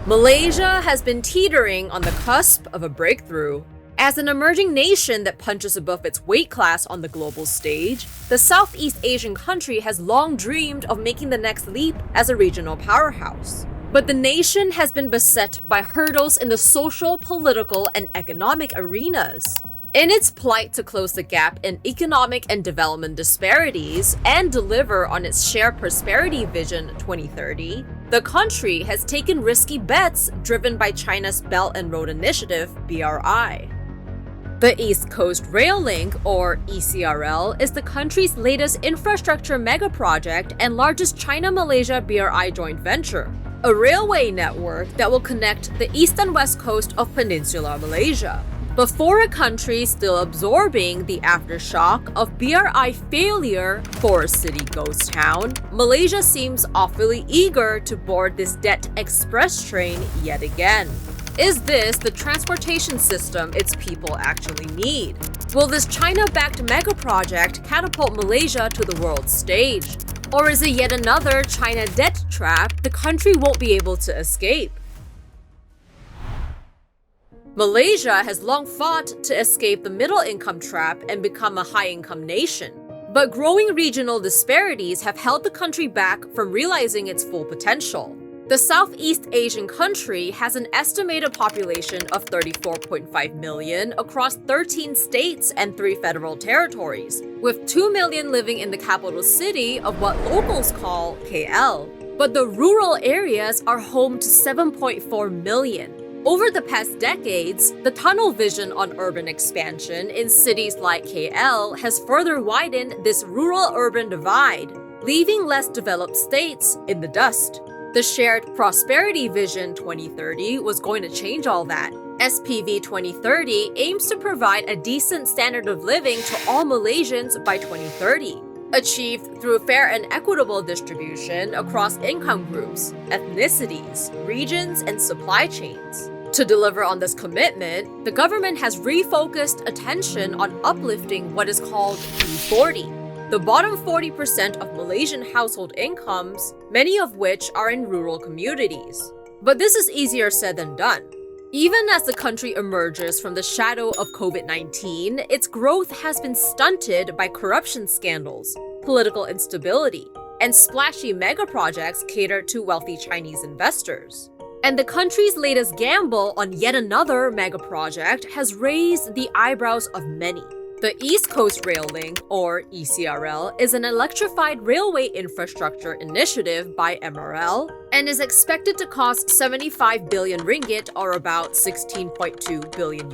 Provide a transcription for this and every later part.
Malaysia has been teetering on the cusp of a breakthrough. As an emerging nation that punches above its weight class on the global stage, the Southeast Asian country has long dreamed of making the next leap as a regional powerhouse. But the nation has been beset by hurdles in the social, political, and economic arenas. In its plight to close the gap in economic and development disparities and deliver on its Shared Prosperity Vision 2030, the country has taken risky bets driven by China's Belt and Road Initiative (BRI). The East Coast Rail Link, or ECRL, is the country's latest infrastructure megaproject and largest China-Malaysia BRI joint venture, a railway network that will connect the east and west coast of Peninsular Malaysia. But for a country still absorbing the aftershock of BRI failure for a city ghost town, Malaysia seems awfully eager to board this debt express train yet again. Is this the transportation system its people actually need? Will this China-backed megaproject catapult Malaysia to the world stage? Or is it yet another China debt trap the country won't be able to escape? Malaysia has long fought to escape the middle-income trap and become a high-income nation. But growing regional disparities have held the country back from realizing its full potential. The Southeast Asian country has an estimated population of 34.5 million across 13 states and 3 federal territories, with 2 million living in the capital city of what locals call KL. But the rural areas are home to 7.4 million. Over the past decades, the tunnel vision on urban expansion in cities like KL has further widened this rural-urban divide, leaving less developed states in the dust. The Shared Prosperity Vision 2030 was going to change all that. SPV 2030 aims to provide a decent standard of living to all Malaysians by 2030, achieved through fair and equitable distribution across income groups, ethnicities, regions, and supply chains. To deliver on this commitment, the government has refocused attention on uplifting what is called P40, the bottom 40% of Malaysian household incomes, many of which are in rural communities. But this is easier said than done. Even as the country emerges from the shadow of COVID-19, its growth has been stunted by corruption scandals, political instability, and splashy megaprojects catered to wealthy Chinese investors. And the country's latest gamble on yet another megaproject has raised the eyebrows of many. The East Coast Rail Link, or ECRL, is an electrified railway infrastructure initiative by MRL and is expected to cost 75 billion ringgit, or about $16.2 billion.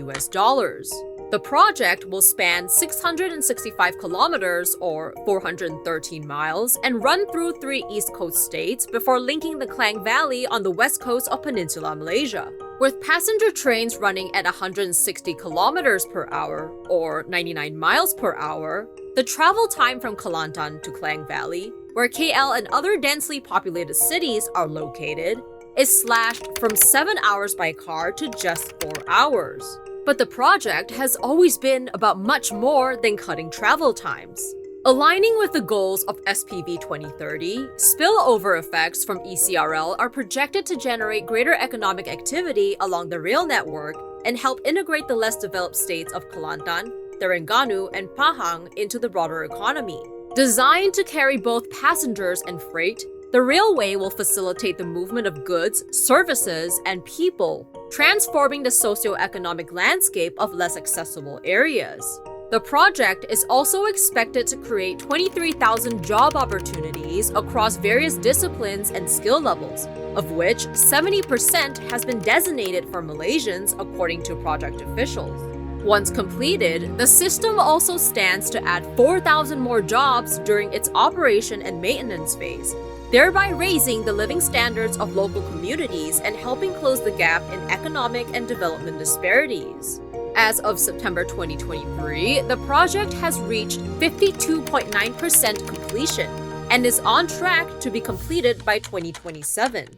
The project will span 665 kilometers, or 413 miles, and run through 3 East Coast states before linking the Klang Valley on the west coast of Peninsular Malaysia. With passenger trains running at 160 kilometers per hour, or 99 miles per hour, the travel time from Kelantan to Klang Valley, where KL and other densely populated cities are located, is slashed from 7 hours by car to just 4 hours. But the project has always been about much more than cutting travel times. Aligning with the goals of SPV 2030, spillover effects from ECRL are projected to generate greater economic activity along the rail network and help integrate the less developed states of Kelantan, Terengganu, and Pahang into the broader economy. Designed to carry both passengers and freight, the railway will facilitate the movement of goods, services, and people, transforming the socio-economic landscape of less accessible areas. The project is also expected to create 23,000 job opportunities across various disciplines and skill levels, of which 70% has been designated for Malaysians, according to project officials. Once completed, the system also stands to add 4,000 more jobs during its operation and maintenance phase, thereby raising the living standards of local communities and helping close the gap in economic and development disparities. As of September 2023, the project has reached 52.9% completion and is on track to be completed by 2027.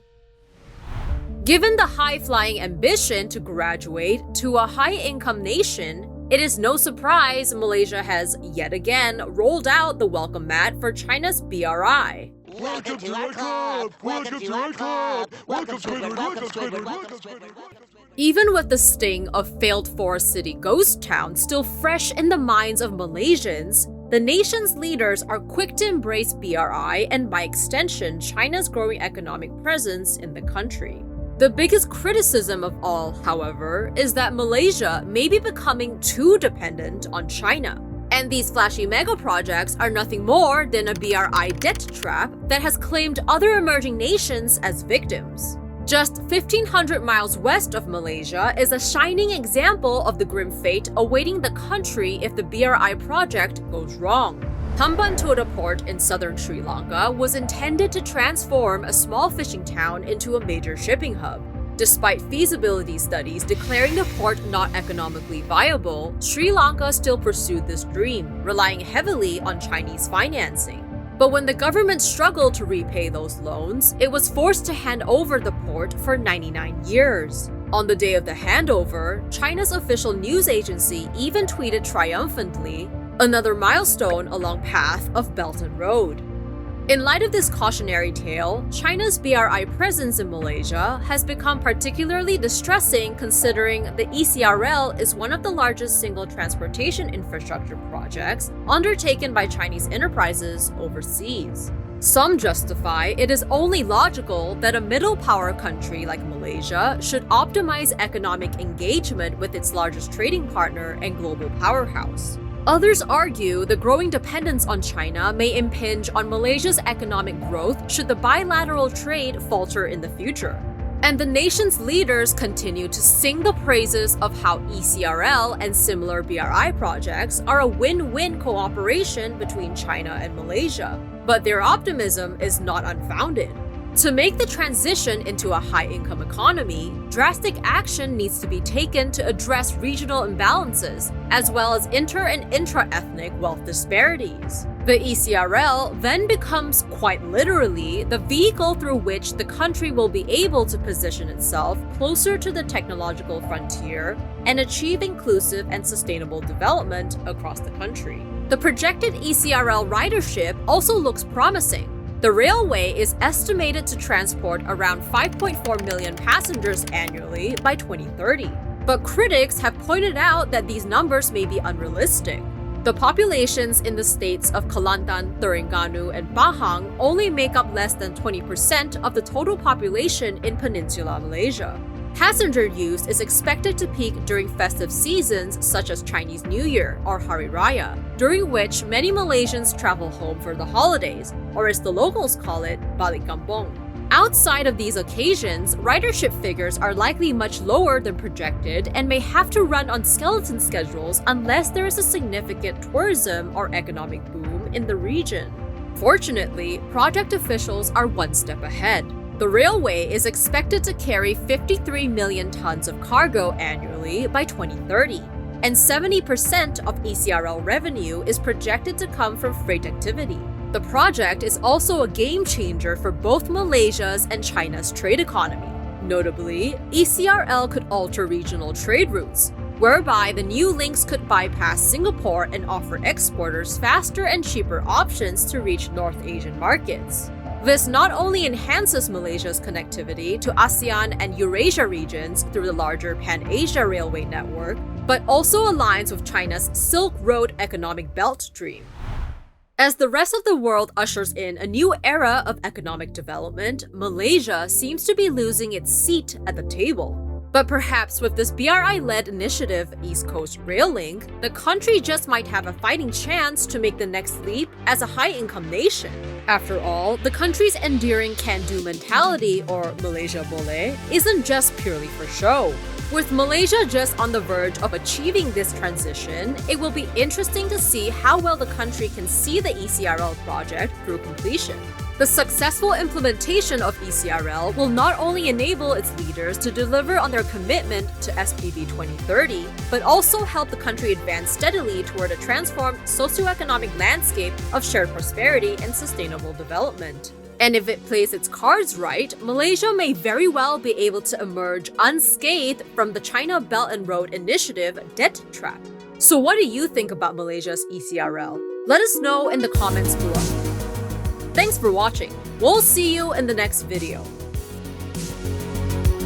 Given the high-flying ambition to graduate to a high-income nation, it is no surprise Malaysia has yet again rolled out the welcome mat for China's BRI. Welcome to our club! Welcome to our club! Welcome, Squidward! Welcome, Squidward! Welcome, Squidward! Even with the sting of failed forest city ghost town still fresh in the minds of Malaysians, the nation's leaders are quick to embrace BRI and, by extension, China's growing economic presence in the country. The biggest criticism of all, however, is that Malaysia may be becoming too dependent on China. And these flashy megaprojects are nothing more than a BRI debt trap that has claimed other emerging nations as victims. Just 1,500 miles west of Malaysia is a shining example of the grim fate awaiting the country if the BRI project goes wrong. Hambantota Port in southern Sri Lanka was intended to transform a small fishing town into a major shipping hub. Despite feasibility studies declaring the port not economically viable, Sri Lanka still pursued this dream, relying heavily on Chinese financing. But when the government struggled to repay those loans, it was forced to hand over the port for 99 years. On the day of the handover, China's official news agency even tweeted triumphantly, "Another milestone along path of Belt and Road." In light of this cautionary tale, China's BRI presence in Malaysia has become particularly distressing considering the ECRL is one of the largest single transportation infrastructure projects undertaken by Chinese enterprises overseas. Some justify it is only logical that a middle power country like Malaysia should optimize economic engagement with its largest trading partner and global powerhouse. Others argue the growing dependence on China may impinge on Malaysia's economic growth should the bilateral trade falter in the future. And the nation's leaders continue to sing the praises of how ECRL and similar BRI projects are a win-win cooperation between China and Malaysia. But their optimism is not unfounded. To make the transition into a high-income economy, drastic action needs to be taken to address regional imbalances, as well as inter- and intra-ethnic wealth disparities. The ECRL then becomes quite literally the vehicle through which the country will be able to position itself closer to the technological frontier and achieve inclusive and sustainable development across the country. The projected ECRL ridership also looks promising. The railway is estimated to transport around 5.4 million passengers annually by 2030. But critics have pointed out that these numbers may be unrealistic. The populations in the states of Kelantan, Terengganu, and Pahang only make up less than 20% of the total population in Peninsular Malaysia. Passenger use is expected to peak during festive seasons such as Chinese New Year or Hari Raya, during which many Malaysians travel home for the holidays, or as the locals call it, balik kampung. Outside of these occasions, ridership figures are likely much lower than projected and may have to run on skeleton schedules unless there is a significant tourism or economic boom in the region. Fortunately, project officials are one step ahead. The railway is expected to carry 53 million tons of cargo annually by 2030, and 70% of ECRL revenue is projected to come from freight activity. The project is also a game changer for both Malaysia's and China's trade economy. Notably, ECRL could alter regional trade routes, whereby the new links could bypass Singapore and offer exporters faster and cheaper options to reach North Asian markets. This not only enhances Malaysia's connectivity to ASEAN and Eurasia regions through the larger Pan-Asia railway network, but also aligns with China's Silk Road economic belt dream. As the rest of the world ushers in a new era of economic development, Malaysia seems to be losing its seat at the table. But perhaps with this BRI-led initiative, East Coast Rail Link, the country just might have a fighting chance to make the next leap as a high-income nation. After all, the country's enduring can-do mentality, or Malaysia Boleh, isn't just purely for show. With Malaysia just on the verge of achieving this transition, it will be interesting to see how well the country can see the ECRL project through completion. The successful implementation of ECRL will not only enable its leaders to deliver on their commitment to SPV 2030, but also help the country advance steadily toward a transformed socioeconomic landscape of shared prosperity and sustainable development. And if it plays its cards right, Malaysia may very well be able to emerge unscathed from the China Belt and Road Initiative debt trap. So what do you think about Malaysia's ECRL? Let us know in the comments below. Thanks for watching. We'll see you in the next video.